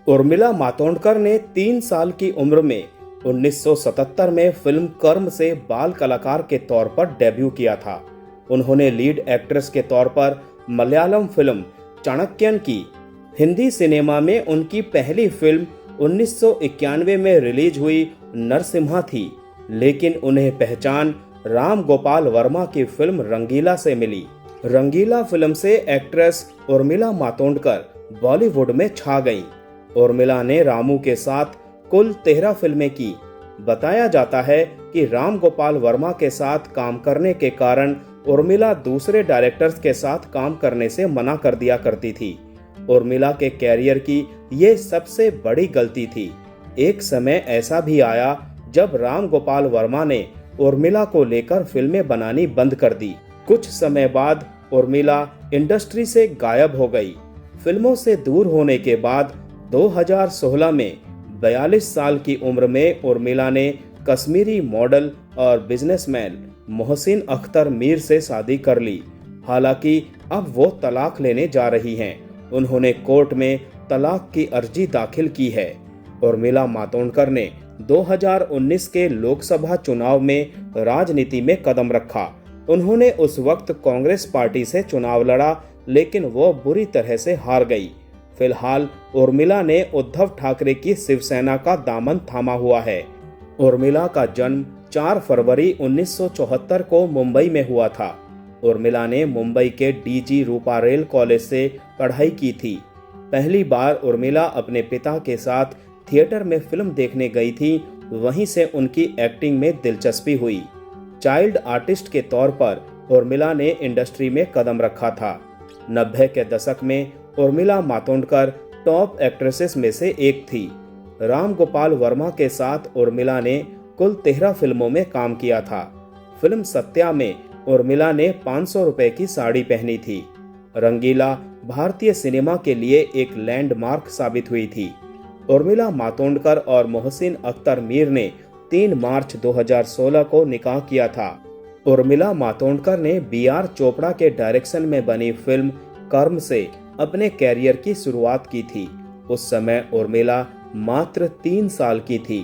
उर्मिला मातोंडकर ने 3 साल की उम्र में 1977 में फिल्म कर्म से बाल कलाकार के तौर पर डेब्यू किया था। उन्होंने लीड एक्ट्रेस के तौर पर मलयालम फिल्म चाणक्यन की। हिंदी सिनेमा में उनकी पहली फिल्म 1991 में रिलीज हुई नरसिम्हा थी, लेकिन उन्हें पहचान राम गोपाल वर्मा की फिल्म रंगीला से मिली। रंगीला फिल्म से एक्ट्रेस उर्मिला मातोंडकर बॉलीवुड में छा गईं। उर्मिला ने रामू के साथ कुल 13 फिल्में की। बताया जाता है कि राम गोपाल वर्मा के साथ काम करने के कारण उर्मिला दूसरे डायरेक्टर्स के साथ काम करने से मना कर दिया करती थी। उर्मिला के कैरियर की ये सबसे बड़ी गलती थी। एक समय ऐसा भी आया जब राम गोपाल वर्मा ने उर्मिला को लेकर फिल्में बनानी बंद कर दी। कुछ समय बाद उर्मिला इंडस्ट्री से गायब हो गई। फिल्मों से दूर होने के बाद 2016 में 42 साल की उम्र में उर्मिला ने कश्मीरी मॉडल और बिजनेसमैन मोहसिन अख्तर मीर से शादी कर ली। हालांकि अब वो तलाक लेने जा रही हैं। उन्होंने कोर्ट में तलाक की अर्जी दाखिल की है। उर्मिला मातोंडकर ने 2019 के लोकसभा चुनाव में राजनीति में कदम रखा। उन्होंने उस वक्त कांग्रेस पार्टी से चुनाव लड़ा, लेकिन वो बुरी तरह से हार गई। फिलहाल उर्मिला ने उद्धव ठाकरे की शिवसेना का दामन थामा हुआ है। उर्मिला का जन्म 4 फरवरी 1974 को मुंबई में हुआ था। उर्मिला ने मुंबई के डीजी रूपारेल कॉलेज से पढ़ाई की थी। पहली बार उर्मिला अपने पिता के साथ थिएटर में फिल्म देखने गई थी। वहीं से उनकी एक्टिंग में दिलचस्पी हुई। चाइल्ड आर्टिस्ट के तौर पर उर्मिला ने इंडस्ट्री में कदम रखा था। 90 के दशक में उर्मिला मातोंडकर टॉप एक्ट्रेसेस में से एक थी। राम गोपाल वर्मा के साथ उर्मिला ने कुल 13 फिल्मों में काम किया था। फिल्म सत्या में उर्मिला ने 500 रुपए की साड़ी पहनी थी। रंगीला भारतीय सिनेमा के लिए एक लैंडमार्क साबित हुई थी। उर्मिला मातोंडकर और मोहसिन अख्तर मीर ने 3 मार्च 2016 को निकाह किया था। उर्मिला मातोंडकर ने बी.आर. चोपड़ा के डायरेक्शन में बनी फिल्म कर्म से अपने कैरियर की शुरुआत की थी। उस समय उर्मिला मात्र 3 साल की थी।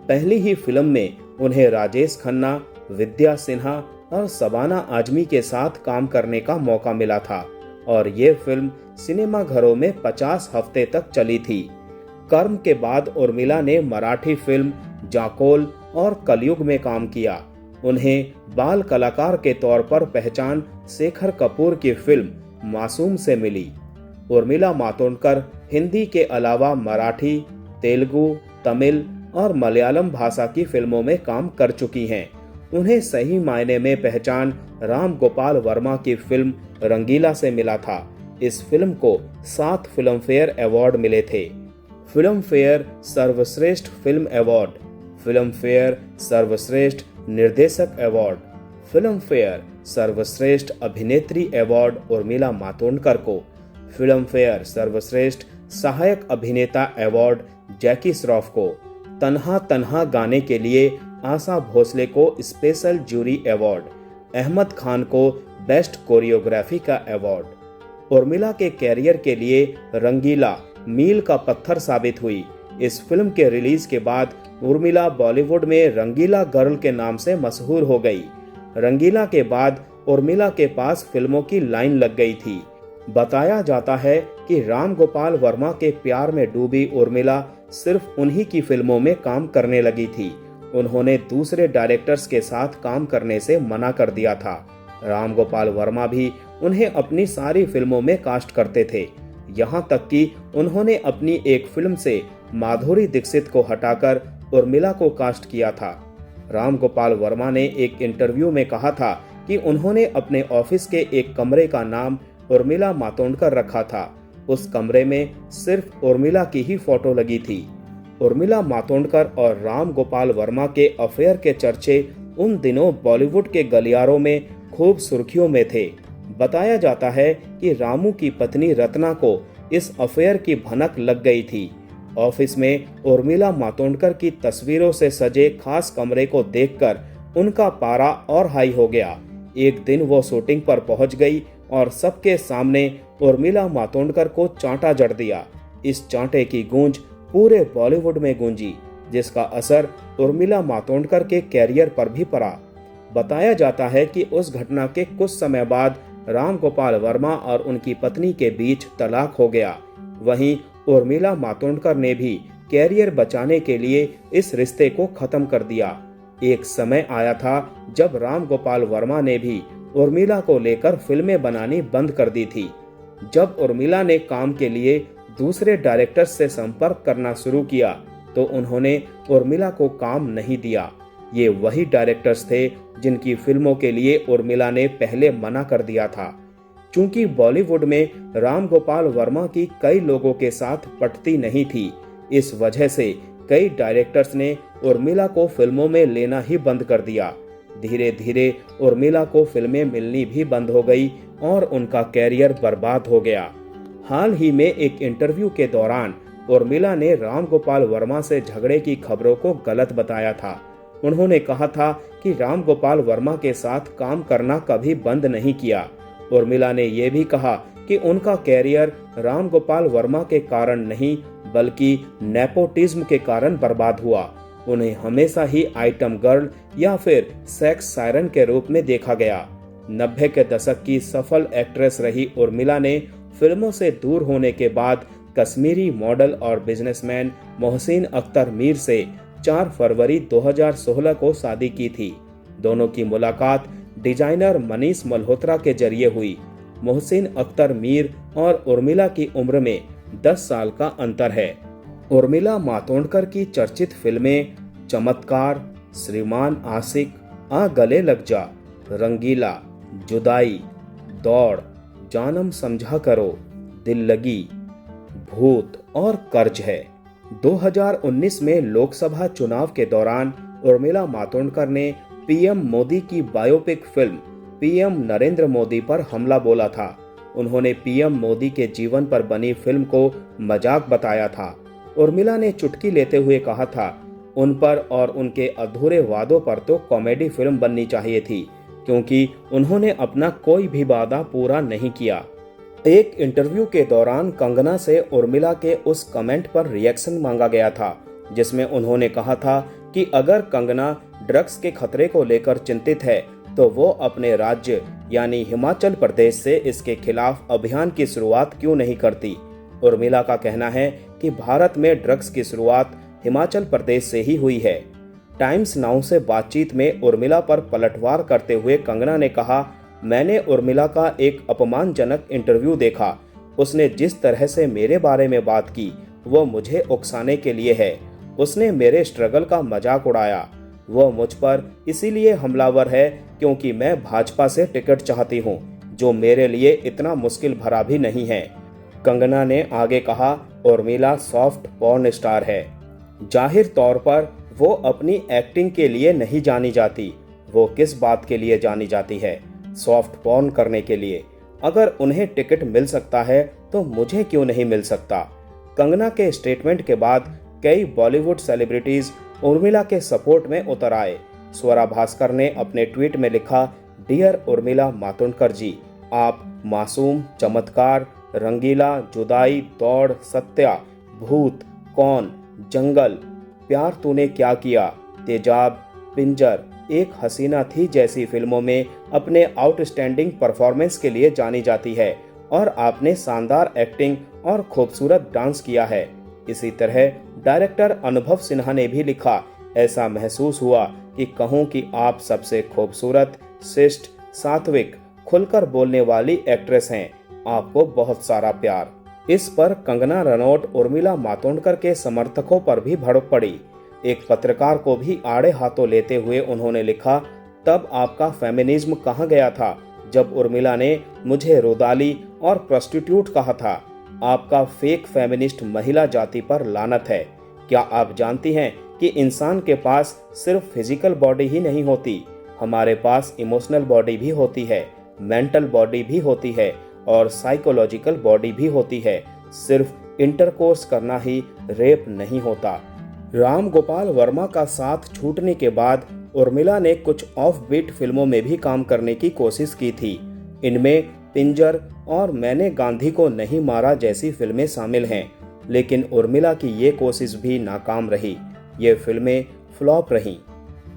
पहली ही फिल्म में उन्हें राजेश खन्ना, विद्या सिन्हा और शबाना आजमी के साथ काम करने का मौका मिला था और ये फिल्म सिनेमा घरों में 50 हफ्ते तक चली थी। कर्म के बाद उर्मिला ने मराठी फिल्म जाकोल और कलयुग में काम किया। उन्हें बाल कलाकार के तौर पर पहचान शेखर कपूर की फिल्म मासूम से मिली। उर्मिला मातोंडकर हिंदी के अलावा मराठी, तेलुगु, तमिल और मलयालम भाषा की फिल्मों में काम कर चुकी हैं। उन्हें सही मायने में पहचान राम गोपाल वर्मा की फिल्म रंगीला से मिला था। इस फिल्म को 7 फिल्म फेयर अवार्ड मिले थे। फिल्म फेयर सर्वश्रेष्ठ फिल्म अवार्ड, फिल्म फेयर सर्वश्रेष्ठ निर्देशक अवार्ड, फिल्म फेयर सर्वश्रेष्ठ अभिनेत्री अवार्ड उर्मिला मातोंडकर को, फिल्म फेयर सर्वश्रेष्ठ सहायक अभिनेता अवार्ड जैकी श्रॉफ को, तन्हा तन्हा गाने के लिए आशा भोसले को special jury award, Ahmed Khan को बेस्ट कोरियोग्राफी का अवार्ड। उर्मिला के कैरियर के लिए रंगीला मील का पत्थर साबित हुई। इस फिल्म के रिलीज के बाद उर्मिला बॉलीवुड में रंगीला गर्ल के नाम से मशहूर हो गई। रंगीला के बाद उर्मिला के पास फिल्मों की लाइन लग गई थी। बताया जाता है कि राम गोपाल वर्मा के प्यार में डूबी उर्मिला सिर्फ उन्हीं की फिल्मों में काम करने लगी थी। उन्होंने दूसरे डायरेक्टर्स के साथ काम करने से मना कर दिया था। राम गोपाल वर्मा भी उन्हें अपनी सारी फिल्मों में कास्ट करते थे। यहाँ तक कि उन्होंने अपनी एक फिल्म से माधुरी दीक्षित को हटाकर उर्मिला को कास्ट किया था। राम गोपाल वर्मा ने एक इंटरव्यू में कहा था कि उन्होंने अपने ऑफिस के एक कमरे का नाम उर्मिला मातोंडकर रखा था। उस कमरे में सिर्फ उर्मिला की ही फोटो लगी थी। उर्मिला मातोंडकर और राम गोपाल वर्मा के अफेयर के चर्चे उन दिनों बॉलीवुड के गलियारों में खूब सुर्खियों में थे। बताया जाता है कि रामू की पत्नी रत्ना को इस अफेयर की भनक लग गई थी। ऑफिस में उर्मिला मातोंडकर की तस्वीरों से सजे खास कमरे को देखकर उनका पारा और हाई हो गया। एक दिन वो शूटिंग पर पहुंच गई और सबके सामने उर्मिला मातोंडकर को चांटा जड़ दिया। इस चांटे की गूंज पूरे बॉलीवुड में गूंजी, जिसका असर उर्मिला मातोंडकर के कैरियर पर भी पड़ा। बताया जाता है कि उस घटना के कुछ समय बाद राम गोपाल वर्मा और उनकी पत्नी के बीच तलाक हो गया। वहीं उर्मिला मातोंडकर ने भी कैरियर बचाने के लिए इस रिश्ते को खत्म कर दिया। एक समय आया था जब राम गोपाल वर्मा ने भी उर्मिला को लेकर फिल्में बनानी बंद कर दी थी। जब उर्मिला ने काम के लिए दूसरे डायरेक्टर्स से संपर्क करना शुरू किया तो उन्होंने उर्मिला को काम नहीं दिया। ये वही डायरेक्टर्स थे जिनकी फिल्मों के लिए उर्मिला ने पहले मना कर दिया था। चूंकि बॉलीवुड में राम गोपाल वर्मा की कई लोगों के साथ पटती नहीं थी, इस वजह से कई डायरेक्टर्स ने उर्मिला को फिल्मों में लेना ही बंद कर दिया। धीरे धीरे उर्मिला को फिल्में मिलनी भी बंद हो गई और उनका कैरियर बर्बाद हो गया। हाल ही में एक इंटरव्यू के दौरान उर्मिला ने राम गोपाल वर्मा से झगड़े की खबरों को गलत बताया था। उन्होंने कहा था कि राम गोपाल वर्मा के साथ काम करना कभी बंद नहीं किया। उर्मिला ने यह भी कहा कि उनका कैरियर राम गोपाल वर्मा के कारण नहीं बल्कि नेपोटिज्म के कारण बर्बाद हुआ। उन्हें हमेशा ही आइटम गर्ल या फिर सेक्स सायरन के रूप में देखा गया। 90 के दशक की सफल एक्ट्रेस रही उर्मिला ने फिल्मों से दूर होने के बाद कश्मीरी मॉडल और बिजनेसमैन मोहसिन अख्तर मीर से 4 फरवरी 2016 को शादी की थी। दोनों की मुलाकात डिजाइनर मनीष मल्होत्रा के जरिए हुई। मोहसिन अख्तर मीर और उर्मिला की उम्र में 10 साल का अंतर है। उर्मिला मातोंडकर की चर्चित फिल्में चमत्कार, श्रीमान आशिक, आ गले लग जा, रंगीला, जुदाई, दौड़, जानम समझा करो, दिल लगी, भूत और कर्ज है। 2019 में लोकसभा चुनाव के दौरान उर्मिला मातोंडकर ने पीएम मोदी की biopic film PM Narendra Modi पर हमला बोला था। उन्होंने पीएम मोदी के जीवन पर बनी फिल्म को मजाक बताया था। उर्मिला ने चुटकी लेते हुए कहा था, उन पर और उनके अधूरे वादों पर तो कॉमेडी फिल्म बननी चाहिए थी, क्योंकि उन्होंने अपना कोई भी वादा पूरा नहीं किया। एक इंटरव्यू के दौरान कंगना से उर्मिला के उस कमेंट पर रिएक्शन मांगा गया था, जिसमें उन्होंने कहा था कि अगर कंगना ड्रग्स के खतरे को लेकर चिंतित है तो वो अपने राज्य यानी हिमाचल प्रदेश से इसके खिलाफ अभियान की शुरुआत क्यों नहीं करती। उर्मिला का कहना है कि भारत में ड्रग्स की शुरुआत हिमाचल प्रदेश से ही हुई है। टाइम्स नाउ से बातचीत में उर्मिला पर पलटवार करते हुए कंगना ने कहा, मैंने उर्मिला का एक अपमानजनक इंटरव्यू देखा। उसने जिस तरह से मेरे बारे में बात की वो मुझे उकसाने के लिए है। उसने मेरे स्ट्रगल का मजाक उड़ाया। वो मुझ पर इसीलिए हमलावर है क्योंकि मैं भाजपा से टिकट चाहती हूँ, जो मेरे लिए इतना मुश्किल भरा भी नहीं है। कंगना ने आगे कहा, उर्मिला सॉफ्ट पॉर्न स्टार है। जाहिर तौर पर वो अपनी एक्टिंग के लिए नहीं जानी जाती। वो किस बात के लिए जानी जाती है? सॉफ्ट पॉर्न करने के लिए। अगर उन्हें टिकट मिल सकता है तो मुझे क्यों नहीं मिल सकता? कंगना के स्टेटमेंट के बाद कई बॉलीवुड सेलिब्रिटीज उर्मिला के सपोर्ट में उतर आए। स्वरा भास्कर ने अपने ट्वीट में लिखा, डियर उर्मिला मातोंडकर जी, आप मासूम, चमत्कार, रंगीला, जुदाई, दौड़, सत्या, भूत, कौन, जंगल, प्यार तूने क्या किया, तेजाब, पिंजर, एक हसीना थी जैसी फिल्मों में अपने आउटस्टैंडिंग परफॉर्मेंस के लिए जानी जाती है और आपने शानदार एक्टिंग और खूबसूरत डांस किया है। इसी तरह डायरेक्टर अनुभव सिन्हा ने भी लिखा, ऐसा महसूस हुआ कि कहूं कि आप सबसे खूबसूरत, शिष्ट, सात्विक, खुलकर बोलने वाली एक्ट्रेस हैं। आपको बहुत सारा प्यार। इस पर कंगना रनौत उर्मिला मातोंडकर के समर्थकों पर भी भड़क पड़ी। एक पत्रकार को भी आड़े हाथों लेते हुए उन्होंने लिखा, तब आपका फेमिनिज्म कहाँ गया था जब उर्मिला ने मुझे रुदाली और प्रोस्टिट्यूट कहा था। आपका फेक फेमिनिस्ट महिला जाति पर लानत है। क्या आप जानती हैं कि इंसान के पास सिर्फ फिजिकल बॉडी ही नहीं होती, हमारे पास इमोशनल बॉडी भी होती है, मेंटल बॉडी भी होती है और साइकोलॉजिकल बॉडी भी होती है। सिर्फ इंटरकोर्स करना ही रेप नहीं होता। राम गोपाल वर्मा का साथ छूटने के बाद उर्मिला ने कुछ ऑफ बीट फिल्मों में भी काम करने की कोशिश की थी। इनमें पिंजर और मैंने गांधी को नहीं मारा जैसी फिल्में शामिल हैं। लेकिन उर्मिला की ये कोशिश भी नाकाम रही। ये फिल्में फ्लॉप रहीं।